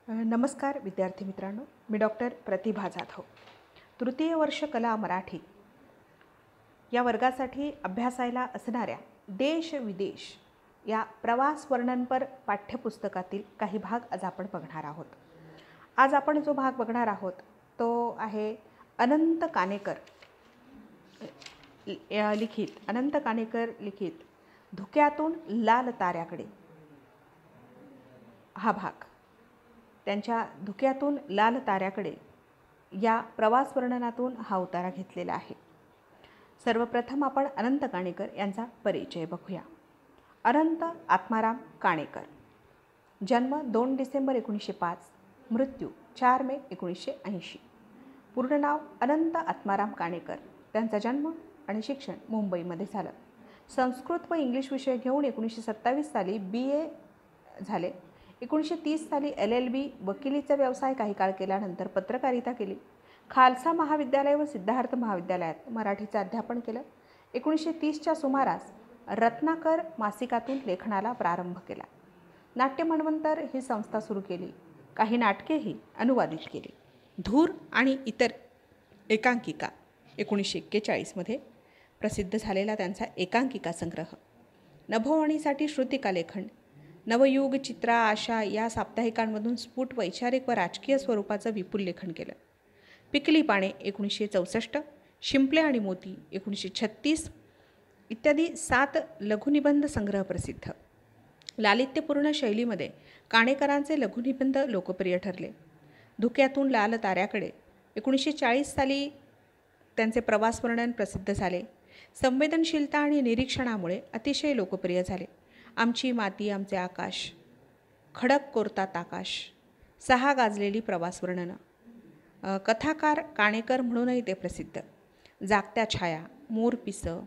नमस्कार विद्यार्थी मित्रांनो, मी डॉक्टर प्रतिभा जाधव. तृतीय वर्ष कला मराठी या वर्गासाठी अभ्यासायला असणाऱ्या देश विदेश या प्रवास वर्णनपर पाठ्यपुस्तकातील काही भाग आज आपण बघणार आहोत. आज आपण जो भाग बघणार आहोत तो आहे अनंत काणेकर लिखित धुक्यातून लाल ताऱ्याकडे. हा भाग त्यांच्या धुक्यातून लाल ताऱ्याकडे या प्रवास वर्णनातून हा उतारा घेतलेला आहे. सर्वप्रथम आपण अनंत काणेकर यांचा परिचय बघूया. अनंत आत्माराम काणेकर, जन्म 2 डिसेंबर 1905, मृत्यू 4 मे 1980. पूर्ण नाव अनंत आत्माराम काणेकर. त्यांचा जन्म आणि शिक्षण मुंबईमध्ये झालं. संस्कृत व इंग्लिश विषय घेऊन 1927 साली BA झाले. 1930 साली LLB वकिलीचा व्यवसाय काही काळ केल्यानंतर पत्रकारिता केली. खालसा महाविद्यालय व सिद्धार्थ महाविद्यालयात मराठीचं अध्यापन केलं. 1930च्या सुमारास रत्नाकर मासिकातून लेखनाला प्रारंभ केला. नाट्य मन्वंतर ही संस्था सुरू केली. काही नाटकेही अनुवादित केली. धूर आणि इतर एकांकिका 1941मध्ये प्रसिद्ध झालेला त्यांचा एकांकिका संग्रह. नभोवाणीसाठी श्रुतिका लेखन, नवयुग, चित्रा, आशा या साप्ताहिकांमधून स्फुट वैचारिक व राजकीय स्वरूपाचं विपुल लेखन केलं. पिकली पाने 1964, शिंपले आणि मोती 1936 इत्यादी 7 लघुनिबंध संग्रह प्रसिद्ध. लालित्यपूर्ण शैलीमध्ये काणेकरांचे लघुनिबंध लोकप्रिय ठरले. धुक्यातून लाल ताऱ्याकडे 1940 साली त्यांचे प्रवास वर्णन प्रसिद्ध झाले. संवेदनशीलता आणि निरीक्षणामुळे अतिशय लोकप्रिय झाले. आमची माती आमचे आकाश, खडक कोरतात आकाश, 6 गाजलेली प्रवास वर्णनं. कथाकार काणेकर म्हणूनही ते प्रसिद्ध. जागत्या छाया, मोरपिसं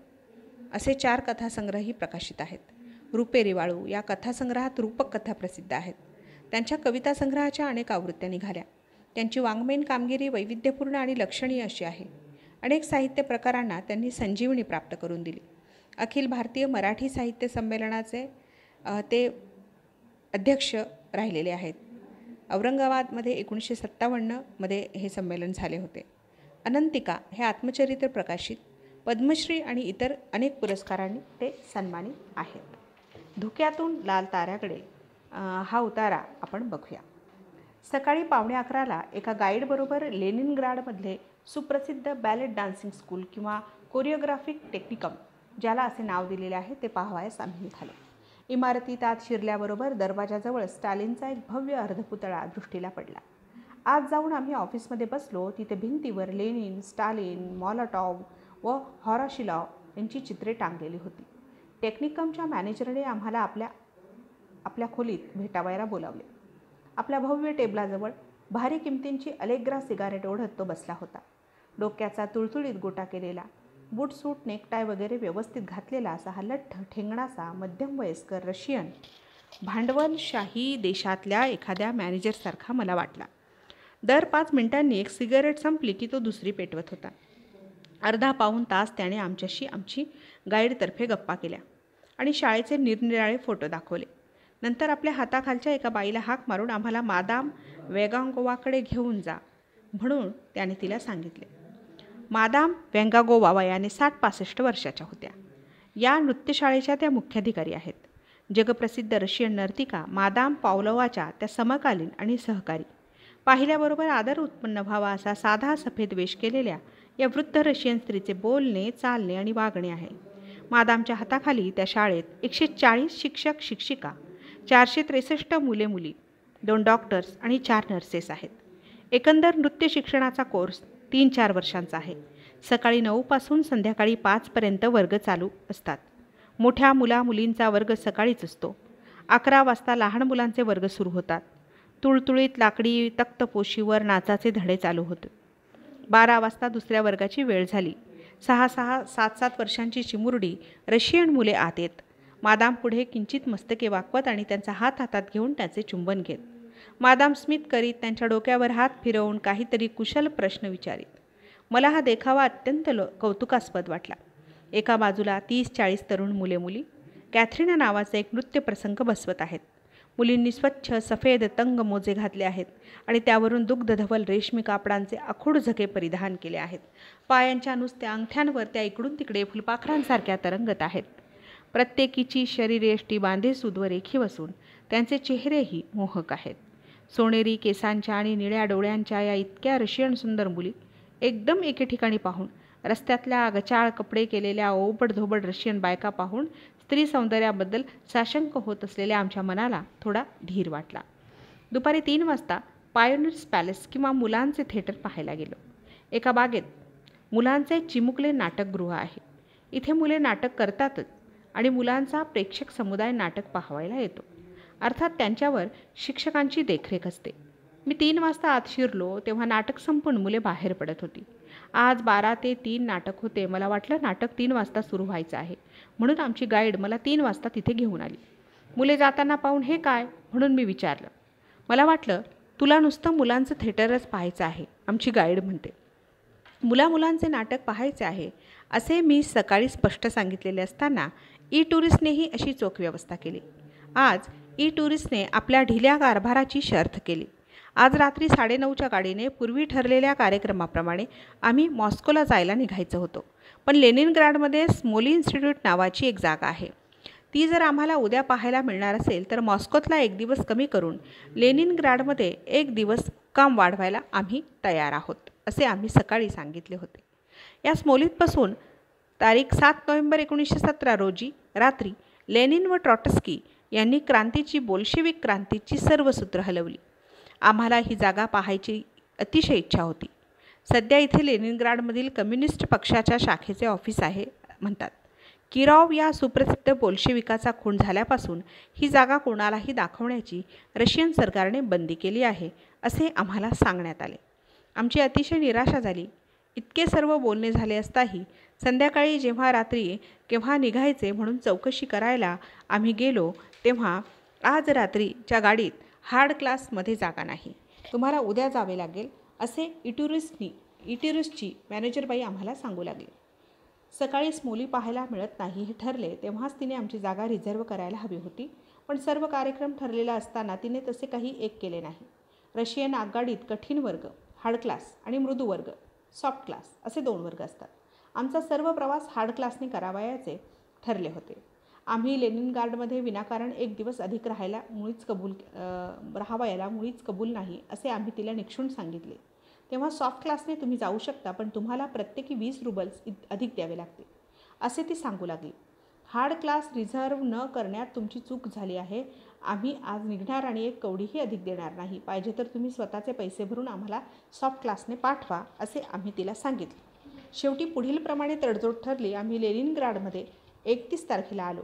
असे 4 कथासंग्रहही प्रकाशित आहेत. रुपेरी वाळू या कथासंग्रहात रूपक कथा प्रसिद्ध आहेत. त्यांच्या कविता संग्रहाच्या अनेक आवृत्त्या निघाल्या. त्यांची वाङ्मयीन कामगिरी वैविध्यपूर्ण आणि लक्षणीय अशी आहे. अनेक साहित्य प्रकारांना त्यांनी संजीवनी प्राप्त करून दिली. अखिल भारतीय मराठी साहित्य संमेलनाचे ते अध्यक्ष राहिलेले आहेत. औरंगाबादमध्ये 1957मध्ये हे संमेलन झाले होते. अनंतिका हे आत्मचरित्र प्रकाशित. पद्मश्री आणि इतर अनेक पुरस्कारांनी ते सन्मानित आहेत. धुक्यातून लाल ताऱ्याकडे हा उतारा आपण बघूया. सकाळी 11:15ला एका गाईडबरोबर लेनिनग्राडमधले सुप्रसिद्ध बॅलेट डान्सिंग स्कूल किंवा कोरिओग्राफिक टेक्निकम, ज्याला असे नाव दिलेले आहे, ते पाहावयास आम्ही निघालो. इमारतीत आत शिरल्याबरोबर दरवाजाजवळ स्टालिनचा एक भव्य अर्धपुतळा दृष्टीला पडला. आत जाऊन आम्ही ऑफिसमध्ये बसलो. तिथे भिंतीवर लेनिन, स्टालिन, मॉलोटॉव्ह व हॉराशिलॉव्ह यांची चित्रे टांगलेली होती. टेक्निकमच्या मॅनेजरने आम्हाला आपल्या खोलीत भेटावयाला बोलावले. आपल्या भव्य टेबलाजवळ भारी किमतींची अलेग्रा सिगारेट ओढत तो बसला होता. डोक्याचा तुळतुळीत गोटा केलेला, बूट सूट, नेकटाय वगैरे व्यवस्थित घातलेला असा हा लठ्ठ ठेंगणाचा मध्यमवयस्कर रशियन भांडवलशाही देशातल्या एखाद्या मॅनेजरसारखा मला वाटला. दर 5 मिनिटांनी एक सिगारेट संपली की तो दुसरी पेटवत होता. अर्धा पाऊण तास त्याने आमची गाईडतर्फे गप्पा केल्या आणि शाळेचे निरनिराळे फोटो दाखवले. नंतर आपल्या हाताखालच्या एका बाईला हाक मारून आम्हाला मादाम वेगांगोवाकडे घेऊन जा म्हणून त्याने तिला सांगितले. मादाम वेंगागोवा वयाने 60-65 वर्षाच्या होत्या. या नृत्यशाळेच्या त्या मुख्याधिकारी आहेत. जगप्रसिद्ध रशियन नर्तिका मादाम पावलोवाच्या त्या समकालीन आणि सहकारी. पाहिल्याबरोबर आदर उत्पन्न व्हावा असा साधा सफेद वेश केलेल्या या वृद्ध रशियन स्त्रीचे बोलणे, चालणे आणि वागणे आहे. मादामच्या हाताखाली त्या शाळेत 140 शिक्षक शिक्षिका, 463 मुले मुली, 2 डॉक्टर्स आणि 4 नर्सेस आहेत. एकंदर नृत्य शिक्षणाचा कोर्स 3-4 वर्षांचा आहे. सकाळी 9 पासून संध्याकाळी 5 पर्यंत वर्ग चालू असतात. मोठ्या मुलींचा वर्ग सकाळीच असतो. 11 वाजता लहान मुलांचे वर्ग सुरू होतात. तुळतुळीत लाकडी तक्तपोशीवर नाचाचे धडे चालू होते. 12 वाजता दुसऱ्या वर्गाची वेळ झाली. 6-6, 7-7 वर्षांची चिमुरडी रशियन मुले आत येत. मादाम पुढे किंचित मस्तके वाकवत आणि त्यांचा हात हातात घेऊन त्याचे चुंबन घेत. मादाम स्मित करीत त्यांच्या डोक्यावर हात फिरवून काहीतरी कुशल प्रश्न विचारित. मला हा देखावा अत्यंत कौतुकास्पद वाटला. एका बाजूला 30-40 तरुण मुले मुली कॅथरीना नावाचा एक नृत्य प्रसंग बसवत आहेत. मुलींनी स्वच्छ सफेद तंग मोजे घातले आहेत आणि त्यावरून दुग्धधवल रेशमी कापडांचे आखूड झके परिधान केले आहेत. पायांच्या नुसत्या अंगठ्यांवर त्या इकडून तिकडे फुलपाखरांसारख्या तरंगत आहेत. प्रत्येकीची शरीरयष्टी बांधेसूद व रेखीव असून त्यांचे चेहरेही मोहक आहेत. सोनेरी केसांच्या आणि निळ्या डोळ्यांच्या या इतक्या रशियन सुंदर मुली एकदम एके ठिकाणी पाहून, रस्त्यातल्या अगचाळ कपडे केलेल्या ओबडधोबड रशियन बायका पाहून स्त्री सौंदर्याबद्दल साशंक होत असलेल्या आमच्या मनाला थोडा धीर वाटला. दुपारी 3 वाजता पायोनियर्स पॅलेस किंवा मुलांचे थिएटर पाहायला गेलो. एका बागेत मुलांचे चिमुकले नाटकगृह आहे. इथे मुले नाटक करतातच आणि मुलांचा प्रेक्षक समुदाय नाटक पाहायला येतो. अर्थात त्यांच्यावर शिक्षकांची देखरेख असते. मी 3 वाजता आत शिरलो तेव्हा नाटक संपून मुले बाहेर पडत होती. आज 12 ते 3 नाटक होते. मला वाटलं नाटक 3 वाजता सुरू व्हायचं आहे, म्हणून आमची गाईड मला 3 वाजता तिथे घेऊन आली. मुले जाताना पाहून हे काय म्हणून मी विचारलं. मला वाटलं तुला नुसतं मुलांचं थिएटरच पाहायचं आहे, आमची गाईड म्हणते. मुलांचे नाटक पाहायचे आहे असे मी सकाळी स्पष्ट सांगितलेले असताना ई टुरिस्टनेही अशी चोख व्यवस्था केली. आज ई टुरिस्टने आपल्या ढिल्या कारभाराची शर्थ केली. आज रात्री 9:30च्या गाडीने पूर्वी ठरलेल्या कार्यक्रमाप्रमाणे आम्ही मॉस्कोला जायला निघायचं होतं. पण लेनिनग्राडमध्ये स्मोली इन्स्टिट्यूट नावाची एक जागा आहे. ती जर आम्हाला उद्या पाहायला मिळणार असेल तर मॉस्कोतला 1 दिवस कमी करून लेनिनग्राडमध्ये 1 दिवस काम वाढवायला आम्ही तयार आहोत, असे आम्ही सकाळी सांगितले होते. या स्मोलीतपासून तारीख 7 नोव्हेंबर 1917 रोजी रात्री लेनिन व ट्रॉटस्की यांनी क्रांतीची बोल्शेविक क्रांतीची सर्व सूत्र हलवली. आम्हाला ही जागा पाहायची अतिशय इच्छा होती. सध्या इथे लेनिनग्राडमधील कम्युनिस्ट पक्षाच्या शाखेचे ऑफिस आहे म्हणतात. किरॉव या सुप्रसिद्ध बोल्शेविकाचा खून झाल्यापासून ही जागा कोणालाही दाखवण्याची रशियन सरकारने बंदी केली आहे, असे आम्हाला सांगण्यात आले. आमची अतिशय निराशा झाली. इतके सर्व बोलणे झाले असताही संध्याकाळी जेव्हा रात्री केव्हा निघायचे म्हणून चौकशी करायला आम्ही गेलो तेव्हा आज रात्रीच्या गाडीत हार्ड क्लासमध्ये जागा नाही, तुम्हाला उद्या जावे लागेल, असे इटुरिस्टची मॅनेजरबाई आम्हाला सांगू लागली. सकाळी स्मोली पाहायला मिळत नाही हे ठरले तेव्हाच तिने आमची जागा रिझर्व करायला हवी होती. पण सर्व कार्यक्रम ठरलेला असताना तिने तसे काही एक केले नाही. रशियन आगगाडीत कठीण वर्ग, हार्ड क्लास आणि मृदू वर्ग, सॉफ्ट क्लास असे 2 वर्ग असतात. आमचा सर्व प्रवास हार्ड क्लासने करावयाचे ठरले होते. आम्ही लेनिनग्राडमध्ये विनाकारण 1 दिवस अधिक राहायला मुळीच कबूल नाही, असे आम्ही तिला निक्षून सांगितले. तेव्हा सॉफ्ट क्लासने तुम्ही जाऊ शकता, पण तुम्हाला प्रत्येकी 20 रुबल्स अधिक द्यावे लागतील, असे ती सांगू लागली. हार्ड क्लास रिझर्व न करण्यात तुमची चूक झाली आहे. आम्ही आज निघणार आणि 1 कवडीही अधिक देणार नाही. पाहिजे तर तुम्ही स्वतःचे पैसे भरून आम्हाला सॉफ्ट क्लासने पाठवा, असे आम्ही तिला सांगितले. शेवटी पुढीलप्रमाणे तडजोड ठरली. आम्ही लेनिनग्राडमध्ये 31 तारखेला आलो.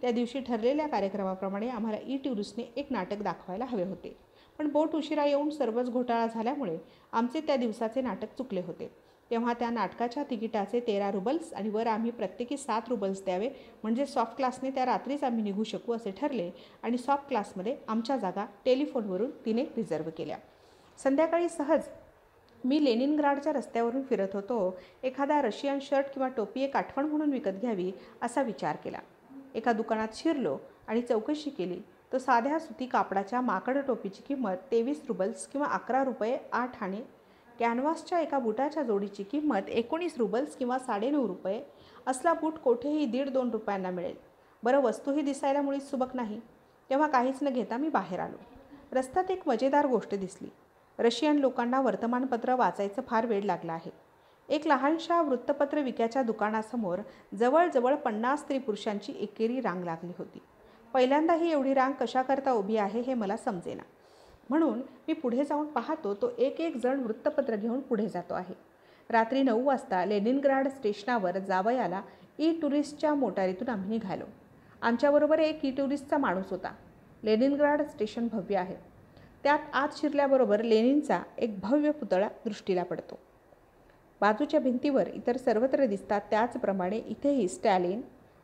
त्या दिवशी ठरलेल्या कार्यक्रमाप्रमाणे आम्हाला ई टुरिस्टने 1 नाटक दाखवायला हवे होते. पण बोट उशिरा येऊन सर्वच घोटाळा झाल्यामुळे आमचे त्या दिवसाचे नाटक चुकले होते. तेव्हा त्या नाटकाच्या तिकिटाचे 13 रुबल्स आणि वर आम्ही प्रत्येकी 7 रुबल्स द्यावे, म्हणजे सॉफ्ट क्लासने त्या रात्रीच आम्ही निघू शकू असे ठरले आणि सॉफ्ट क्लासमध्ये आमच्या जागा टेलिफोनवरून तिने रिझर्व केल्या. संध्याकाळी सहज मी लेनिनग्राडच्या रस्त्यावरून फिरत होतो. एखादा रशियन शर्ट किंवा टोपी एक आठवण म्हणून विकत घ्यावी असा विचार केला. एका दुकानात शिरलो आणि चौकशी केली. तो साध्या सुती कापडाच्या माकड टोपीची किंमत 23 रुबल्स किंवा 11 रुपये 8 आणे. कॅनव्हासच्या एका बुटाच्या जोडीची किंमत 19 रुबल्स किंवा 9.5 रुपये. असला बूट कोठेही 1.5-2 रुपयांना मिळेल. बरं, वस्तूही दिसायला मुळीच सुबक नाही. तेव्हा काहीच न घेता मी बाहेर आलो. रस्त्यात एक मजेदार गोष्ट दिसली. रशियन लोकांना वर्तमानपत्र वाचायचं फार वेळ लागला आहे. एक लहानशा वृत्तपत्र विक्याच्या दुकानासमोर जवळजवळ 50 स्त्री-पुरुषांची एकेरी रांग लागली होती. पहिल्यांदा ही एवढी रांग कशाकरता उभी आहे हे मला समजेना. म्हणून मी पुढे जाऊन पाहतो तो एक जण वृत्तपत्र घेऊन पुढे जातो आहे. रात्री 9 वाजता लेनिनग्राड स्टेशनावर जावयाला ई टुरिस्टच्या मोटारीतून आम्ही निघालो. आमच्याबरोबर एक ई टुरिस्टचा माणूस होता. लेनिनग्राड स्टेशन भव्य आहे. त्यात आत शिरल्याबरोबर लेनिनचा एक भव्य पुतळा दृष्टीला पडतो. बाजूच्या भिंतीवर इतर सर्वत्र दिसतात त्याचप्रमाणे इथेही स्टॅलिन,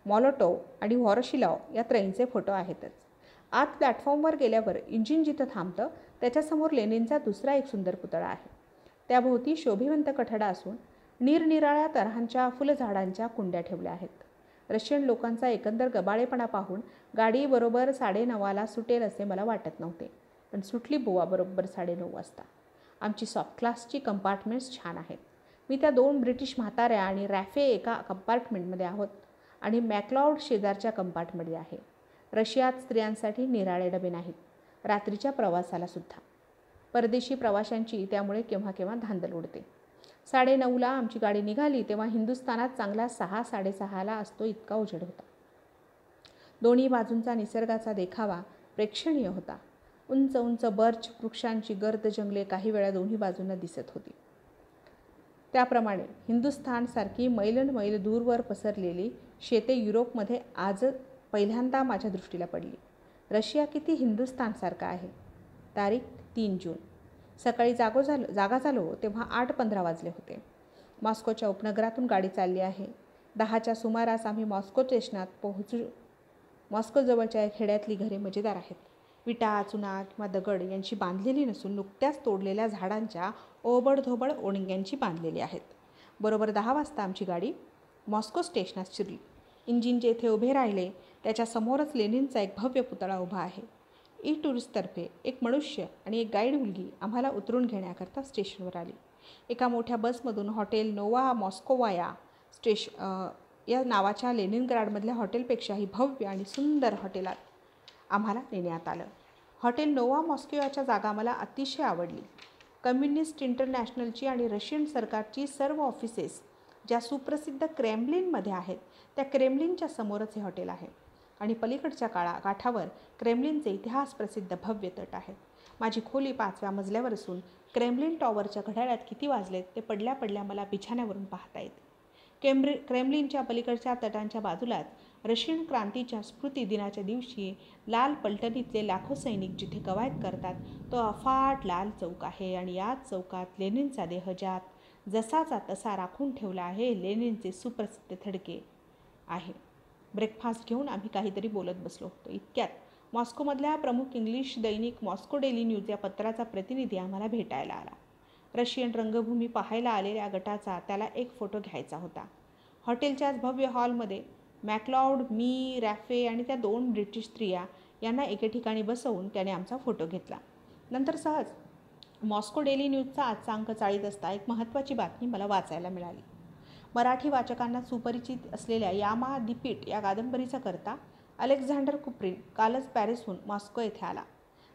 मॉलोटोव आणि वॉरशिलॉव या त्रयींचे फोटो आहेतच. आत प्लॅटफॉर्मवर गेल्यावर इंजिन जिथं थांबतं त्याच्यासमोर लेनिनचा दुसरा एक सुंदर पुतळा आहे. त्याभोवती शोभिवंत कठडा असून निरनिराळ्या तऱ्हांच्या फुलझाडांच्या कुंड्या ठेवल्या आहेत. रशियन लोकांचा एकंदर गबाळेपणा पाहून गाडी बरोबर 9:30ला सुटेल असे मला वाटत नव्हते. पण सुटली बुवा बरोबर 9:30 वाजता. आमची सॉफ्ट क्लासची कंपार्टमेंट्स छान आहेत. मी त्या 2 ब्रिटिश म्हाताऱ्या आणि रॅफे एका कंपार्टमेंटमध्ये आहोत आणि मॅकलाउड शेजारच्या कंपार्टमेंटमध्ये आहे. रशियात स्त्रियांसाठी निराळे डबे नाहीत, रात्रीच्या प्रवासाला सुद्धा. परदेशी प्रवाशांची त्यामुळे केव्हा केव्हा धांदल उडते. 9:30ला आमची गाडी निघाली तेव्हा हिंदुस्थानात चांगला 6-6:30ला असतो इतका उजेड होता. दोन्ही बाजूंचा निसर्गाचा देखावा प्रेक्षणीय होता. उंच उंच बर्च वृक्षांची गर्द जंगले काही वेळा दोन्ही बाजूंना दिसत होती. त्याप्रमाणे हिंदुस्थानसारखी मैल दूरवर पसरलेली शेते युरोपमध्ये आज पहिल्यांदा माझ्या दृष्टीला पडली. रशिया किती हिंदुस्थानसारखा आहे. तारीख 3 जून. सकाळी जागा झालो तेव्हा 8:15 वाजले होते. मॉस्कोच्या उपनगरातून गाडी चालली आहे. 10च्या सुमारास आम्ही मॉस्को स्टेशनात पोहोचू. मॉस्कोजवळच्या खेड्यातली घरे मजेदार आहेत. विटा, चुना किंवा दगड यांची बांधलेली नसून नुकत्याच तोडलेल्या झाडांच्या ओबडधोबड ओणग्यांची बांधलेली आहेत. बरोबर 10 वाजता आमची गाडी मॉस्को स्टेशनात शिरली. इंजिन जेथे उभे राहिले त्याच्या समोरच लेनिनचा एक भव्य पुतळा उभा आहे. टुरिस्टतर्फे एक मनुष्य आणि एक गाईड मुलगी आम्हाला उतरून घेण्याकरता स्टेशनवर आली. एका मोठ्या बसमधून हॉटेल नोवा मॉस्कोवाया या नावाच्या लेनिनग्राडमधल्या हॉटेलपेक्षाही भव्य आणि सुंदर हॉटेलात आम्हाला नेण्यात आलं. हॉटेल नोवा मॉस्कोवाच्या जागा मला अतिशय आवडली. कम्युनिस्ट इंटरनॅशनलची आणि रशियन सरकारची सर्व ऑफिसेस ज्या सुप्रसिद्ध क्रेमलिनमध्ये आहेत त्या क्रेमलिनच्या समोरच हे हॉटेल आहे आणि पलीकडच्या काठावर क्रेमलिनचे इतिहास प्रसिद्ध भव्य तट आहे. माझी खोली 5व्या मजल्यावर असून क्रेमलिन टॉवरच्या घड्याळात किती वाजलेत ते पडल्या पडल्या मला बिछाण्यावरून पाहता येते. क्रेमलिनच्या पलीकडच्या तटांच्या बाजूलाच रशियन क्रांतीच्या स्मृती दिनाच्या दिवशी लाल पलटणीतले लाखो सैनिक जिथे कवायत करतात तो अफाट लाल चौक आहे आणि याच चौकात लेनिनचा देह ज्यात जसाचा तसा राखून ठेवला आहे लेनिनचे सुप्रसिद्ध थडके आहे. ब्रेकफास्ट घेऊन आम्ही काहीतरी बोलत बसलो होतो. इतक्यात मॉस्कोमधल्या प्रमुख इंग्लिश दैनिक मॉस्को डेली न्यूज या पत्राचा प्रतिनिधी आम्हाला भेटायला आला. रशियन रंगभूमी पाहायला आलेल्या गटाचा त्याला एक फोटो घ्यायचा होता. हॉटेलच्याच भव्य हॉलमध्ये मॅकलाउड, मी, रॅफे आणि त्या 2 ब्रिटिश स्त्रिया यांना एके ठिकाणी बसवून त्याने आमचा फोटो घेतला. नंतर सहज मॉस्को डेली न्यूजचा आजचा अंक चाळीत असता एक महत्त्वाची बातमी मला वाचायला मिळाली. मराठी वाचकांना सुपरिचित असलेल्या यामा दी पीट या कादंबरीचा करता अलेक्झांडर कुप्रिन कालच पॅरिसहून मॉस्को येथे आला.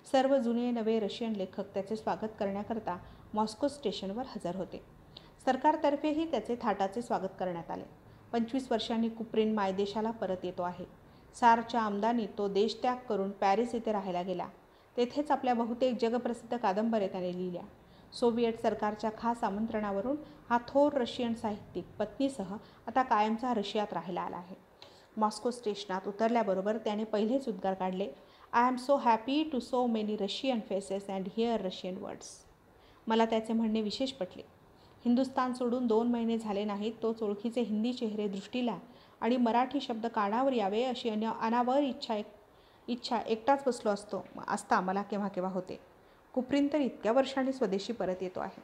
सर्व जुने नवे रशियन लेखक त्याचे स्वागत करण्याकरता मॉस्को स्टेशनवर हजर होते. सरकारतर्फेही त्याचे थाटाचे स्वागत करण्यात आले. 25 वर्षांनी कुप्रिन मायदेशाला परत येतो आहे. सारच्या आमदानीत तो देशत्याग करून पॅरिस येथे राहायला गेला. तेथेच आपल्या बहुतेक जगप्रसिद्ध कादंबऱ्या त्याने लिहिल्या. सोव्हिएट सरकारच्या खास आमंत्रणावरून हा थोर रशियन साहित्यिक पत्नीसह आता कायमचा रशियात राहायला आला आहे. मॉस्को स्टेशनात उतरल्याबरोबर त्याने पहिलेच उद्गार काढले, I am so happy to so many Russian faces and hear Russian words. मला त्याचे म्हणणे विशेष पटले. हिंदुस्थान सोडून 2 महिने झाले नाहीत तोच ओळखीचे हिंदी चेहरे दृष्टीला आणि मराठी शब्द कानावर यावे अशी अनावर इच्छा एकटाच बसलो असता मला केव्हा केव्हा होते. कुप्रिन तर इतक्या वर्षांनी स्वदेशी परत येतो आहे.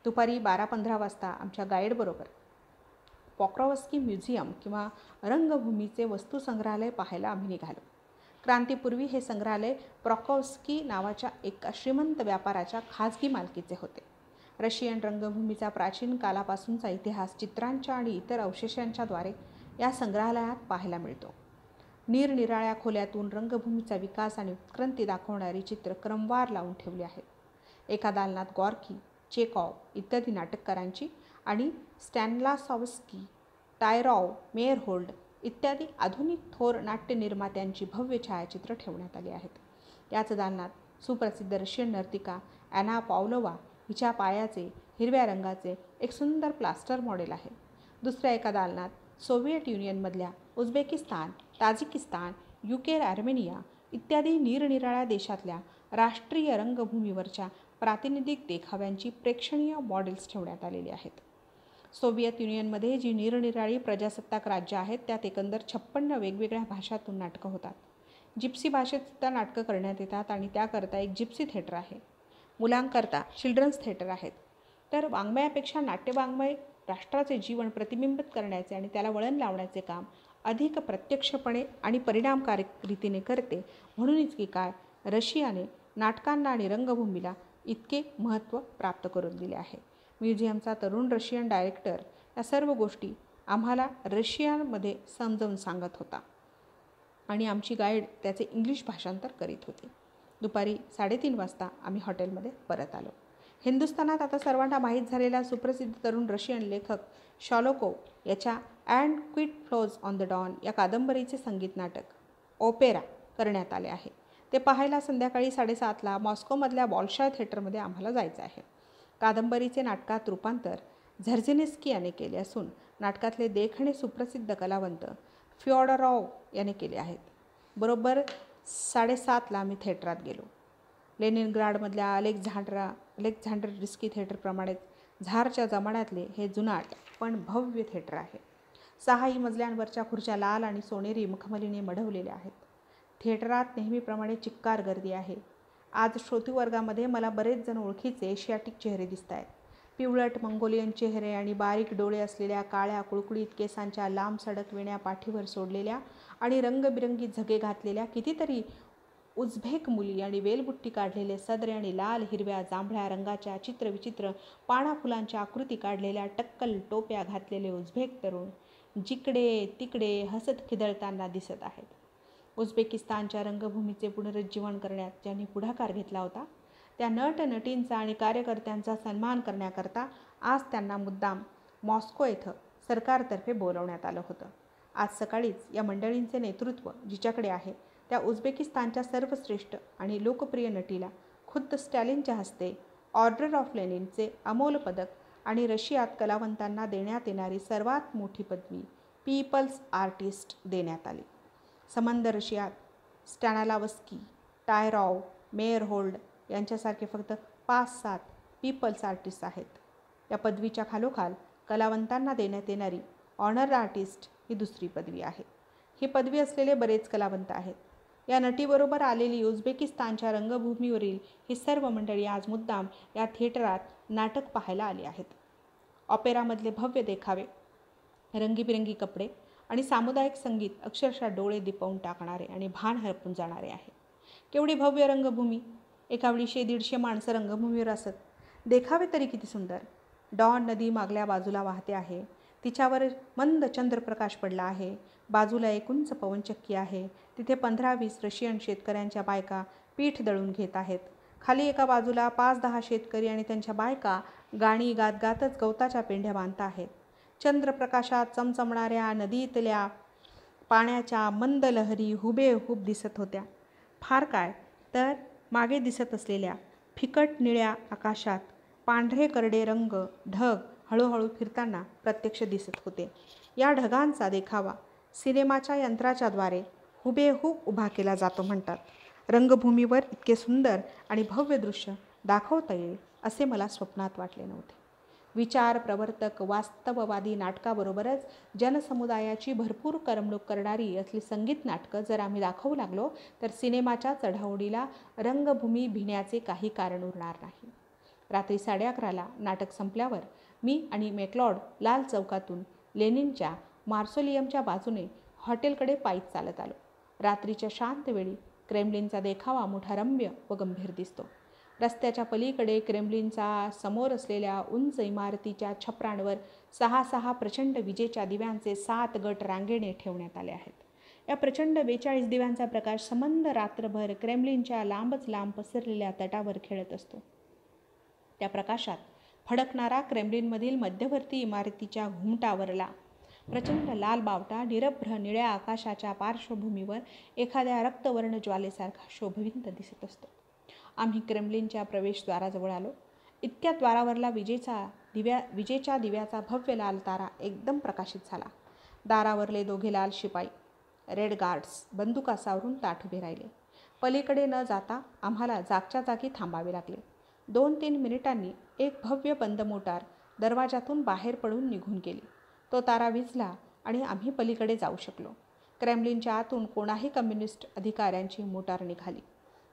दुपारी 12-15 वाजता आमच्या गाईडबरोबर पॉक्रॉव्स्की म्युझियम किंवा रंगभूमीचे वस्तुसंग्रहालय पाहायला आम्ही निघालो. क्रांतीपूर्वी हे संग्रहालय प्रॉकोव्स्की नावाच्या एका श्रीमंत व्यापाराच्या खाजगी मालकीचे होते. रशियन रंगभूमीचा प्राचीन कालापासूनचा इतिहास चित्रांच्या आणि इतर अवशेषांच्याद्वारे या संग्रहालयात पाहायला मिळतो. निरनिराळ्या खोल्यातून रंगभूमीचा विकास आणि उत्क्रांती दाखवणारी चित्र क्रमवार लावून ठेवली आहेत. एका दालनात गॉर्की, चेकॉव इत्यादी नाटककारांची आणि स्टॅनिस्लॉव्स्की, टायरॉव, मेयरहोल्ड इत्यादी आधुनिक थोर नाट्यनिर्मात्यांची भव्य छायाचित्र ठेवण्यात आली आहेत. याच दालनात सुप्रसिद्ध रशियन नर्तिका ॲना पावलोवा हिच्या पायाचे हिरव्या रंगाचे एक सुंदर प्लास्टर मॉडेल आहे. दुसऱ्या एका दालनात सोव्हिएट युनियनमधल्या उझबेकिस्तान, ताजिकिस्तान, युके, आर्मेनिया इत्यादी निरनिराळ्या देशातल्या राष्ट्रीय रंगभूमीवरच्या प्रातिनिधिक देखाव्यांची प्रेक्षणीय मॉडेल्स ठेवण्यात आलेली आहेत. सोव्हिएत युनियनमध्ये जी निरनिराळी प्रजासत्ताक राज्य आहेत त्यात एकंदर 56 वेगवेगळ्या भाषातून नाटकं होतात. जिप्सी भाषेत सुद्धा नाटकं करण्यात येतात आणि त्याकरता एक जिप्सी थिएटर आहे. मुलांकरता चिल्ड्रन्स थिएटर आहेत. तर वाङ्मयापेक्षा नाट्यवाङ्मय राष्ट्राचे जीवन प्रतिबिंबित करण्याचे आणि त्याला वळण लावण्याचे काम अधिक प्रत्यक्षपणे आणि परिणामकारक रीतीने करते. म्हणूनच की काय रशियाने नाटकांना आणि रंगभूमीला इतके महत्त्व प्राप्त करून दिले आहे. म्युझियमचा तरुण रशियन डायरेक्टर या सर्व गोष्टी आम्हाला रशियनमध्ये समजावून सांगत होता आणि आमची गाईड त्याचे इंग्लिश भाषांतर करीत होती. दुपारी 3:30 वाजता आम्ही हॉटेलमध्ये परत आलो. हिंदुस्थानात आता सर्वांना माहीत झालेला सुप्रसिद्ध तरुण रशियन लेखक शॉलोकोव्ह याच्या and quiet flows on the Don या कादंबरीचे संगीत नाटक ओपेरा करण्यात आले आहे. ते पाहायला संध्याकाळी 7:30ला मॉस्कोमधल्या बॉल्शॉय थिएटरमध्ये आम्हाला जायचं आहे. कादंबरीचे नाटकात रूपांतर झर्जिनेस्की याने केले असून नाटकातले देखणे सुप्रसिद्ध कलावंत फ्योडोरोव याने केले आहेत. बरोबर 7:30ला आम्ही थिएटरात गेलो. लेनिनग्राडमधल्या अलेक्झांडर रिस्की थिएटरप्रमाणेच झारच्या जमान्यातले हे जुनाट पण भव्य थिएटर आहे. 6 मजल्यांवरच्या खुर्च्या लाल आणि सोनेरी मखमलीने मढवलेल्या आहेत. थिएटरात नेहमीप्रमाणे चिक्कार गर्दी आहे. आज श्रोतृवर्गामध्ये मला बरेच जण ओळखीचे एशियाटिक चेहरे दिसत आहेत. पिवळट मंगोलियन चेहरे आणि बारीक डोळे असलेल्या काळ्या कुळकुळीत केसांच्या लांब सडक वेण्या पाठीवर सोडलेल्या आणि रंगबिरंगी झगे घातलेल्या कितीतरी उझबेक मुली आणि वेलबुट्टी काढलेले सदरे आणि लाल हिरव्या जांभळ्या रंगाच्या चित्रविचित्र पानाफुलांच्या आकृती काढलेल्या टक्कल टोप्या घातलेले उझबेक तरुण जिकडे तिकडे हसत खिदळताना दिसत आहेत. उझबेकिस्तानच्या रंगभूमीचे पुनरुज्जीवन करण्यात ज्यांनी पुढाकार घेतला होता त्या नटनटींचा आणि कार्यकर्त्यांचा सन्मान करण्याकरता आज त्यांना मुद्दाम मॉस्को येथे सरकारतर्फे बोलवण्यात आलं होतं. आज सकाळीच या मंडळींचे नेतृत्व जिच्याकडे आहे त्या उझबेकिस्तानच्या सर्वश्रेष्ठ आणि लोकप्रिय नटीला खुद्द स्टॅलिनच्या हस्ते ऑर्डर ऑफ लेनिनचे अमोल पदक आणि रशियात कलावंतांना देण्यात येणारी सर्वात मोठी पदवी पीपल्स आर्टिस्ट देण्यात आली. संबंध रशियात स्टॅनालावस्की, टायरॉव, मेयरहोल्ड यांच्यासारखे फक्त 5-7 पीपल्स आर्टिस्ट आहेत. या पदवीच्या खालोखाल कलावंतांना देण्यात येणारी ऑनर आर्टिस्ट ही दुसरी पदवी आहे. ही पदवी असलेले बरेच कलावंत आहेत. या नटीबरोबर आलेली उझबेकिस्तानच्या रंगभूमीवरील ही सर्व मंडळी आज मुद्दाम या थिएटरात नाटक पाहायला आली आहेत. ऑपेरामधले भव्य देखावे, रंगीबिरंगी कपडे आणि सामुदायिक संगीत अक्षरशः डोळे दिपवून टाकणारे आणि भान हरपून जाणारे आहे. केवढी भव्य रंगभूमी! एका वेळी 100-150 माणसं रंगभूमीवर असत. देखावे तरी किती सुंदर! डॉन नदी मागल्या बाजूला वाहते आहे. तिच्यावर मंद चंद्रप्रकाश पडला आहे. बाजूला एक उंच पवनचक्की आहे. तिथे 15-20 रशियन शेतकऱ्यांच्या बायका पीठ दळून घेत आहेत. खाली एका बाजूला 5-10 शेतकरी आणि त्यांच्या बायका गाणी गात गातच गवताच्या पेंढ्या बांधत आहेत. चंद्रप्रकाशात चमचमणाऱ्या नदीतल्या पाण्याच्या मंद लहरी हुबेहूब दिसत होत्या. फार काय तर मागे दिसत असलेल्या फिकट निळ्या आकाशात पांढरे करडे रंग ढग हळूहळू फिरताना प्रत्यक्ष दिसत होते. या ढगांचा देखावा सिनेमाच्या यंत्राच्याद्वारे हुबेहूब उभा केला जातो म्हणतात. रंगभूमीवर इतके सुंदर आणि भव्य दृश्य दाखवता येईल असे मला स्वप्नात वाटले नव्हते. विचार प्रवर्तक वास्तववादी नाटकाबरोबरच जनसमुदायाची भरपूर करमणूक करणारी असली संगीत नाटकं जर आम्ही दाखवू लागलो तर सिनेमाच्या चढाओढीला रंगभूमी भिण्याचे काही कारण उरणार नाही. रात्री 11:30ला नाटक संपल्यावर मी आणि मॅक्लॉड लाल चौकातून लेनिनच्या मार्सोलियमच्या बाजूने हॉटेलकडे पायीच चालत आलो. रात्रीच्या शांत वेळी क्रेमलिनचा देखावा मोठा रम्य व गंभीर दिसतो. रस्त्याच्या पलीकडे क्रेमलिनचा समोर असलेल्या उंच इमारतीच्या छपरांवर 6 प्रचंड विजेच्या दिव्यांचे 7 गट रांगेने ठेवण्यात आले आहेत. या प्रचंड 42 दिव्यांचा प्रकाश संबंध रात्रभर क्रेमलिनच्या लांबच लांब पसरलेल्या तटावर खेळत असतो. त्या प्रकाशात फडकणारा क्रेमलिनमधील मध्यवर्ती इमारतीच्या घुमटावरला प्रचंड लाल बावटा निरभ्र निळ्या आकाशाच्या पार्श्वभूमीवर एखाद्या रक्तवर्ण ज्वालेसारखा शोभविंत दिसत असतो. आम्ही क्रेमलिनच्या प्रवेशद्वाराजवळ आलो. इतक्या द्वारावरला विजेच्या दिव्याचा भव्य लाल तारा एकदम प्रकाशित झाला. दारावरले दोघे लाल शिपाई रेड गार्ड्स बंदुका सावरून ताठ उभे राहिले. पलीकडे न जाता आम्हाला जागच्या जागी थांबावे लागले. 2-3 मिनिटांनी एक भव्य बंद मोटार दरवाजातून बाहेर पडून निघून गेली. तो तारा विझला आणि आम्ही पलीकडे जाऊ शकलो. क्रेमलिनच्या आतून कोणाही कम्युनिस्ट अधिकाऱ्यांची मोटार निघाली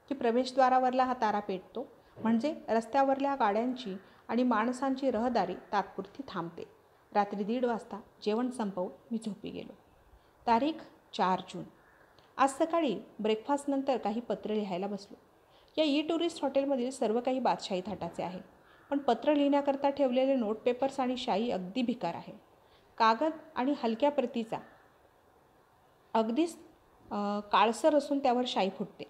की प्रवेशद्वारावरला हा तारा पेटतो, म्हणजे रस्त्यावरल्या गाड्यांची आणि माणसांची रहदारी तात्पुरती थांबते. रात्री 1:30 वाजता जेवण संपवून मी झोपी गेलो. तारीख 4 जून. आज सकाळी ब्रेकफास्टनंतर काही पत्र लिहायला बसलो. या टुरिस्ट हॉटेलमधील सर्व काही बादशाही थाटाचे आहे, पण पत्र लिहिण्याकरता ठेवलेले नोट पेपर्स आणि शाई अगदी भिकार आहे. कागद आणि हलक्या प्रतीचा अगदीच काळसर असून त्यावर शाई फुटते.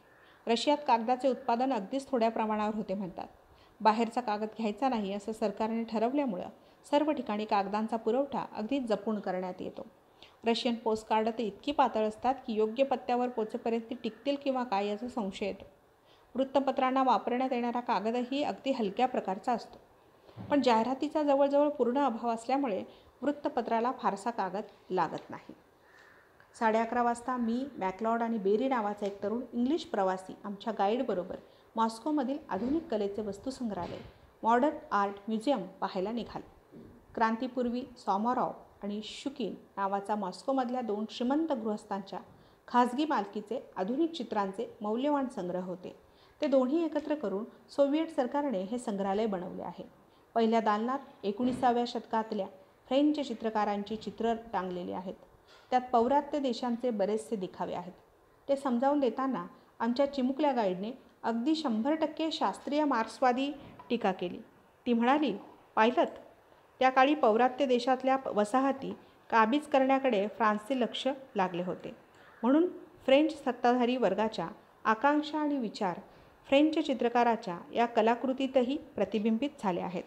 रशियात कागदाचे उत्पादन अगदीच थोड्या प्रमाणावर होते म्हणतात. बाहेरचा कागद घ्यायचा नाही असं सरकारने ठरवल्यामुळं सर्व ठिकाणी कागदांचा पुरवठा अगदी जपून करण्यात येतो. रशियन पोस्टकार्ड तर इतकी पातळ असतात की योग्य पत्त्यावर पोचेपर्यंत ती टिकतील किंवा काय याचा संशय येतो. वृत्तपत्रांना वापरण्यात येणारा कागदही अगदी हलक्या प्रकारचा असतो. पण जाहिरातीचा जवळजवळ पूर्ण अभाव असल्यामुळे वृत्तपत्राला फारसा कागद लागत नाही. 11:30 वाजता मी, मॅकलॉड आणि बेरी नावाचा एक तरुण इंग्लिश प्रवासी आमच्या गाईडबरोबर मॉस्कोमधील आधुनिक कलेचे वस्तुसंग्रहालय मॉडर्न आर्ट म्युझियम पाहायला निघालो. क्रांतीपूर्वी सॉमॉरॉव आणि शुकिन नावाचा मॉस्कोमधल्या 2 श्रीमंत गृहस्थांच्या खाजगी मालकीचे आधुनिक चित्रांचे मौल्यवान संग्रह होते. ते दोन्ही एकत्र करून सोव्हिएट सरकारने हे संग्रहालय बनवले आहे. पहिल्या दालनात 19व्या शतकातल्या फ्रेंच चित्रकारांची चित्रं टांगलेली आहेत. त्यात पौर्वात्य देशांचे बरेचसे दिखावे आहेत. ते समजावून देताना आमच्या चिमुकल्या गाईडने अगदी 100% शास्त्रीय मार्क्सवादी टीका केली. ती म्हणाली, पाहिलंत, त्या काळी पौर्वात्य देशातल्या वसाहती काबीज करण्याकडे फ्रान्सचे लक्ष लागले होते. म्हणून फ्रेंच सत्ताधारी वर्गाच्या आकांक्षा आणि विचार फ्रेंच चित्रकाराच्या या कलाकृतीतही प्रतिबिंबित झाले आहेत.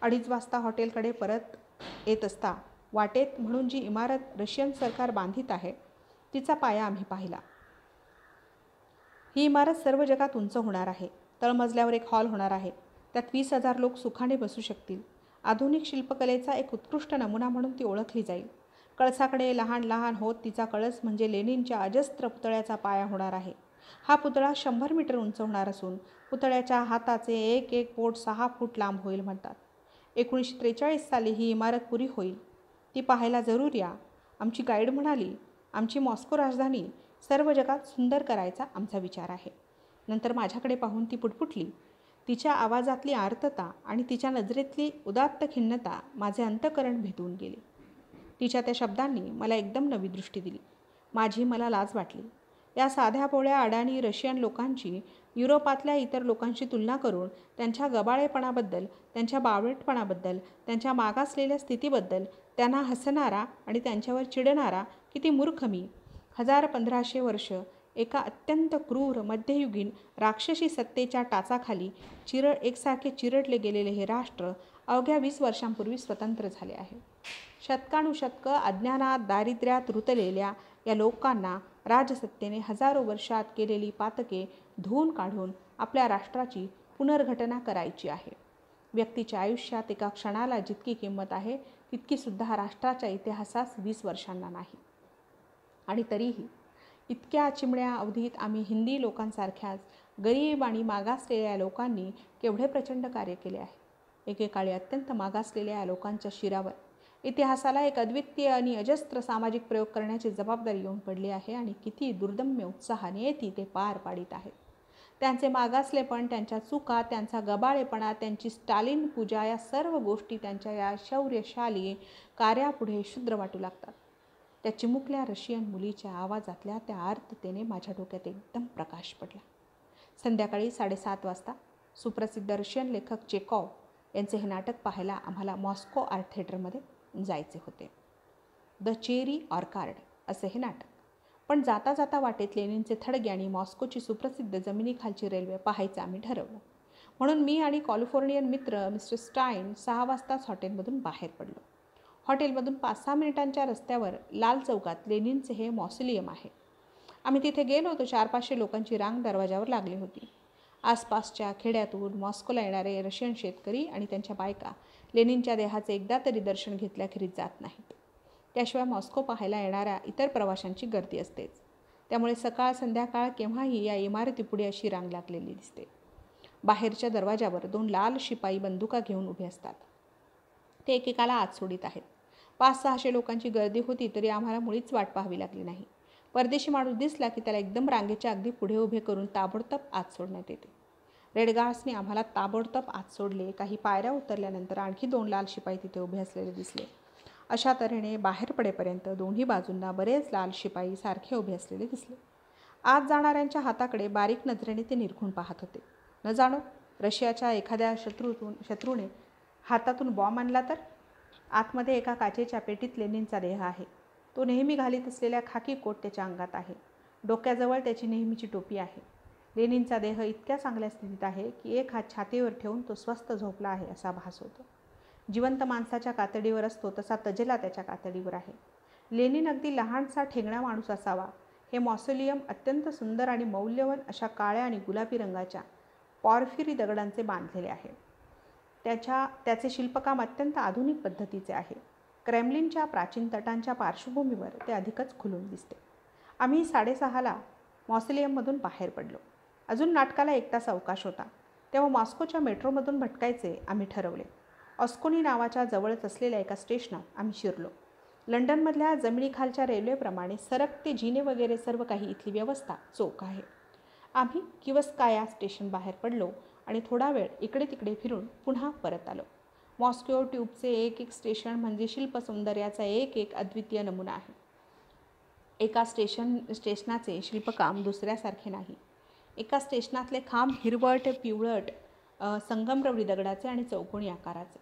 2:30 वाजता हॉटेलकडे परत येत असता वाटेत म्हणून जी इमारत रशियन सरकार बांधित आहे तिचा पाया आम्ही पाहिला. ही इमारत सर्व जगात उंच होणार आहे. तळमजल्यावर एक हॉल होणार आहे. त्यात 20,000 लोक सुखाने बसू शकतील. आधुनिक शिल्पकलेचा एक उत्कृष्ट नमुना म्हणून ती ओळखली जाईल. कळसाकडे लहान लहान होत तिचा कळस म्हणजे लेनिनच्या अजस्त्र पुतळ्याचा पाया होणार आहे. हा पुतळा 100 मीटर उंच होणार असून पुतळ्याच्या हाताचे एक एक बोट 6 फूट लांब होईल म्हणतात. 1943 साली ही इमारत पुरी होईल. ती पाहायला जरूर या. आमची गाईड म्हणाली, आमची मॉस्को राजधानी सर्व जगात सुंदर करायचा आमचा विचार आहे. नंतर माझ्याकडे पाहून ती पुटपुटली. तिच्या आवाजातली आर्तता आणि तिच्या नजरेतली उदात्त खिन्नता माझे अंतःकरण भेदून गेले. तिच्या त्या शब्दांनी मला एकदम नवी दृष्टी दिली. मला लाज वाटली. या साध्या भोळ्या अडाणी रशियन लोकांची युरोपातल्या इतर लोकांशी तुलना करून त्यांच्या गबाळेपणाबद्दल, त्यांच्या बावळटपणाबद्दल, त्यांच्या मागासलेल्या स्थितीबद्दल त्यांना हसणारा आणि त्यांच्यावर चिडणारा किती मूर्ख मी. 1500 वर्ष एका अत्यंत क्रूर मध्ययुगीन राक्षसी सत्तेच्या टाचाखाली एकसारखे चिरडले गेलेले हे राष्ट्र अवघ्या 20 वर्षांपूर्वी स्वतंत्र झाले आहे. शतकानुशतकं अज्ञानात दारिद्र्यात रुतलेल्या या लोकांना राजसत्तेने हजारो वर्षात केलेली पातके धुवून काढून आपल्या राष्ट्राची पुनर्घटना करायची आहे. व्यक्तीच्या आयुष्यात एका क्षणाला जितकी किंमत आहे तितकीसुद्धा राष्ट्राच्या इतिहासास 20 वर्षांना नाही. आणि तरीही इतक्या चिमण्या अवधीत आम्ही हिंदी लोकांसारख्याच गरीब आणि मागासलेल्या लोकांनी केवढे प्रचंड कार्य केले आहे. एकेकाळी अत्यंत मागासलेल्या या लोकांच्या शिरावर इतिहासाला एक अद्वितीय आणि अजस्त्र सामाजिक प्रयोग करण्याची जबाबदारी येऊन पडली आहे आणि किती दुर्दम्य उत्साहाने ते पार पाडित आहेत. त्यांचे मागासलेपण, त्यांच्या चुका, त्यांचा गबाळेपणा, त्यांची स्टालिन पूजा या सर्व गोष्टी त्यांच्या या शौर्यशाली कार्यापुढे क्षुद्र वाटू लागतात. त्या चिमुकल्या रशियन मुलीच्या आवाजातल्या त्या आर्ततेने माझ्या डोक्यात एकदम प्रकाश पडला. संध्याकाळी 7:30 वाजता सुप्रसिद्ध रशियन लेखक चेकॉव यांचे हे नाटक पाहायला आम्हाला मॉस्को आर्ट थिएटरमध्ये जायचे होते. द चेरी ऑर्कार्ड असे हे नाटक. पण जाता जाता वाटेत लेनिनचे थडगे आणि मॉस्कोची सुप्रसिद्ध जमिनीखालची रेल्वे पाहायचं आम्ही ठरवलं. म्हणून मी आणि कॅलिफोर्नियन मित्र मिस्टर स्टाईन 6 वाजताच हॉटेलमधून बाहेर पडलो. हॉटेलमधून 5-6 मिनिटांच्या रस्त्यावर लाल चौकात लेनिनचे हे मॉसिलियम आहे. आम्ही तिथे गेलो तर 400-500 लोकांची रांग दरवाजावर लागली होती. आसपासच्या खेड्यातून मॉस्कोला येणारे रशियन शेतकरी आणि त्यांच्या बायका लेनिनच्या देहाचे एकदा तरी दर्शन घेतल्याखेरीज जात नाहीत. त्याशिवाय मॉस्को पाहायला येणाऱ्या इतर प्रवाशांची गर्दी असतेच. त्यामुळे सकाळ संध्याकाळ केव्हाही या इमारतीपुढे अशी रांग लागलेली दिसते. बाहेरच्या दरवाजावर 2 लाल शिपाई बंदुका घेऊन उभे असतात. ते एकेकाला आत सोडित आहेत. 500-600 लोकांची गर्दी होती तरी आम्हाला मुळीच वाट पाहावी लागली नाही. परदेशी माणूस दिसला की त्याला एकदम रांगेच्या अगदी पुढे उभे करून ताबडतोब आत सोडण्यात येते. रेडगार्ड्सने आम्हाला ताबडतोब आत सोडले. काही पायऱ्या उतरल्यानंतर आणखी 2 लाल शिपाई तिथे उभे असलेले दिसले. अशा तऱ्हेने बाहेर पडेपर्यंत दोन्ही बाजूंना बरेच लाल शिपाई सारखे उभे असलेले दिसले. आत जाणाऱ्यांच्या हाताकडे बारीक नजरेने ते निरखून पाहत होते. न जाणो रशियाच्या एखाद्या शत्रूने हातातून बॉम्ब आणला तर. आतमध्ये एका काचेच्या पेटीत लेनिनचा देह आहे. तो नेहमी घालीत असलेल्या खाकी कोट त्याच्या अंगात आहे. डोक्याजवळ त्याची नेहमीची टोपी आहे. लेनिनचा देह इतक्या चांगल्या स्थितीत आहे की एक हात छातीवर ठेवून तो स्वस्थ झोपला आहे असा भास होतो. जिवंत माणसाच्या कातडीवर असतो तसा तजेला त्याच्या कातडीवर आहे. लेनिन अगदी लहानसा ठेंगणा माणूस असावा. हे मॉसोलियम अत्यंत सुंदर आणि मौल्यवान अशा काळ्या आणि गुलाबी रंगाच्या पॉर्फिरी दगडांचे बांधलेले आहे. त्याचे शिल्पकाम अत्यंत आधुनिक पद्धतीचे आहे. क्रेमलिनच्या प्राचीन तटांच्या पार्श्वभूमीवर ते अधिकच खुलून दिसते. आम्ही 6:30ला मॉसोलियममधून बाहेर पडलो. अजून नाटकाला 1 तास अवकाश होता. तेव्हा मॉस्कोच्या मेट्रोमधून भटकायचे आम्ही ठरवले. ऑस्कोनी नावाच्या जवळच असलेल्या एका स्टेशनात आम्ही शिरलो. लंडनमधल्या जमिनीखालच्या रेल्वेप्रमाणे सरकते जिने वगैरे सर्व काही इथली व्यवस्था चोख आहे. आम्ही किवस्काया स्टेशन बाहेर पडलो आणि थोडा वेळ इकडे तिकडे फिरून पुन्हा परत आलो. मॉस्को ट्यूबचे एक एक स्टेशन म्हणजे शिल्पसौंदर्याचा एक एक अद्वितीय नमुना आहे. एका स्टेशनाचे शिल्पकाम दुसऱ्यासारखे नाही. एका स्टेशनातले खांब हिरवट पिवळट संगमरवरी दगडाचे आणि चौकोनी आकाराचे,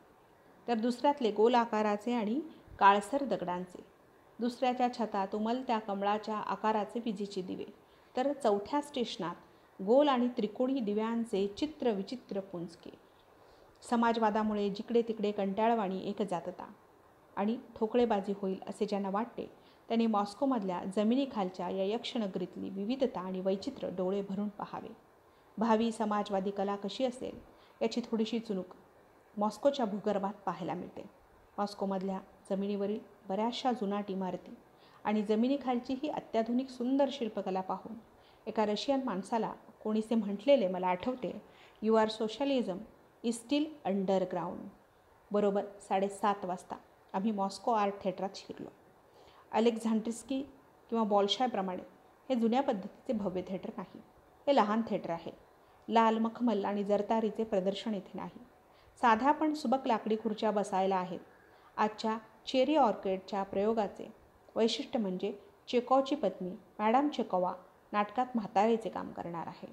तर दुसऱ्यातले गोल आकाराचे आणि काळसर दगडांचे. दुसऱ्याच्या छतात उमलत्या कमळाच्या आकाराचे विजेचे दिवे, तर चौथ्या स्टेशनात गोल आणि त्रिकोणी दिव्यांचे चित्रविचित्र पुंजके. समाजवादामुळे जिकडे तिकडे कंटाळवाणी एकजातता आणि ठोकळेबाजी होईल असे ज्यांना वाटते त्यांनी मॉस्कोमधल्या जमिनीखालच्या या यक्षनगरीतली विविधता आणि वैचित्र्य डोळे भरून पाहावे. भावी समाजवादी कला कशी असेल याची थोडीशी चुणूक मॉस्कोच्या भूगर्भात पाहायला मिळते. मॉस्कोमधल्या जमिनीवरील बऱ्याचशा जुनाट इमारती आणि जमिनीखालची ही अत्याधुनिक सुंदर शिल्पकला पाहून एका रशियन माणसाला कोणीसे म्हटलेले मला आठवते, your socialism is steel underground. बरोबर 7:30 वाजता आम्ही मॉस्को आर्ट थिएटरात शिरलो. अलेक्झांड्रिस्की किंवा बॉल्शायप्रमाणे हे जुन्या पद्धतीचे भव्य थिएटर नाही. हे लहान थिएटर आहे. लाल मखमल आणि जरतारीचे प्रदर्शन येथे नाही. साध्या पण सुबक लाकडी खुर्च्या बसायला आहेत. आजच्या चेरी ऑर्केडच्या प्रयोगाचे वैशिष्ट्य म्हणजे चेकॉवची पत्नी मॅडम चेकोवा नाटकात म्हातारेचे काम करणार आहे.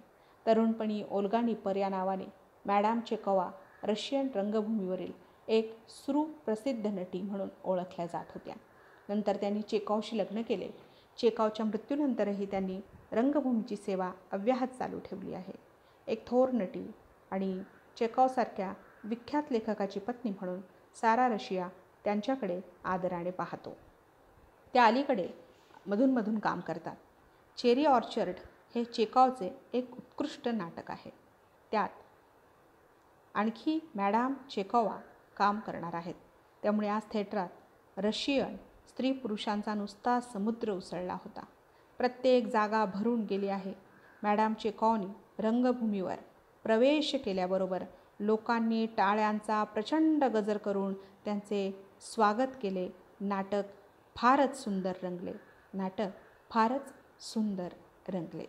तरुणपणी ओल्गा निपर या नावाने मॅडम चेकोवा रशियन रंगभूमीवरील एक सुप्रसिद्ध नटी म्हणून ओळखल्या जात होत्या. नंतर त्यांनी चेकॉवशी लग्न केले. चेकॉवच्या मृत्यूनंतरही त्यांनी रंगभूमीची सेवा अव्याहत चालू ठेवली आहे. एक थोर नटी आणि चेकॉवसारख्या विख्यात लेखकाची पत्नी म्हणून सारा रशिया त्यांच्याकडे आदराने पाहतो. त्या अलीकडे मधून काम करतात. चेरी ऑर्चर्ड हे चेकॉवचे एक उत्कृष्ट नाटक आहे. त्यात आणखी मॅडम चेकोवा काम करणार आहेत. त्यामुळे आज थिएटरात रशियन स्त्री पुरुषांचा नुसता समुद्र उसळला होता. प्रत्येक जागा भरून गेली आहे. मॅडम चेकॉवनी रंगभूमीवर प्रवेश केल्याबरोबर लोकांनी टाळ्यांचा प्रचंड गजर करून त्यांचे स्वागत केले. नाटक फारच सुंदर रंगले.